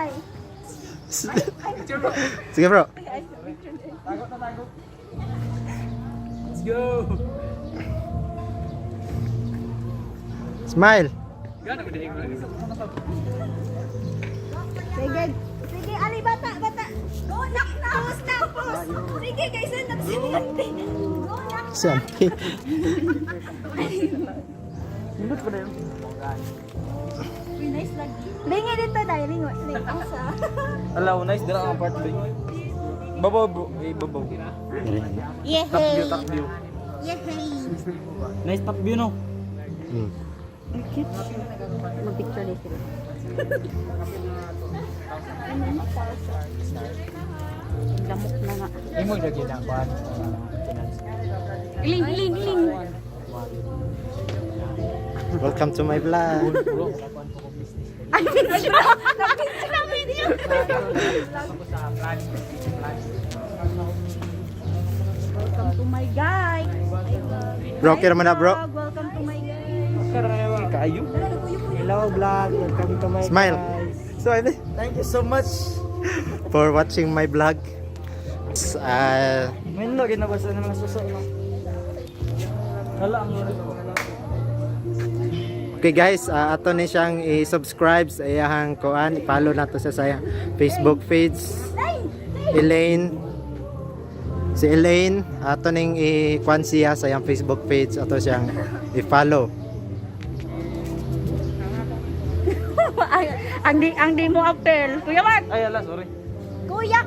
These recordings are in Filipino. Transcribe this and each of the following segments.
Day. Sige bro. Tago na tago. Let's go. Smile. Gana ko din. Sige. Sige, ali bata. Go, knock na. Tapos. Sige, guys, nagsinante. Go, knock. Sampi. Minut ko na yun. Nice lagi. Lingi dito, Day. Lingo. Asa. Alaw, nice dala ang part 3. Babaw bro. Babaw. Top view, top view. Nice top view no. Mag-picture din sila. Lamok na nga. Imo lagi na kuan. Ling. Welcome to my vlog. Ay, video. Na video. Welcome to my guy. Bro, kira mo na bro. Welcome to my guy. Kaayo. Hello vlog, welcome to my Smile. guys. So, Thank you so much. for watching my vlog. May login na ba sa mga suso no? Hala ang lolo ko. Okay guys, ato ni siyang i-subscribe sa iyang kuan, i-follow nato sa saya Facebook page. Elaine. Si Elaine, ato ning i-kuan siya sa iyang Facebook page, ato siyang i-follow. Ang di mo apel. Kuya Mark. Ay ala, sorry. Kuya.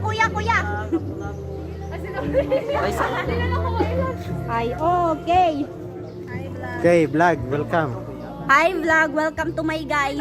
Ay, okay. Okay, vlog, welcome. Hi vlog, welcome to my guys.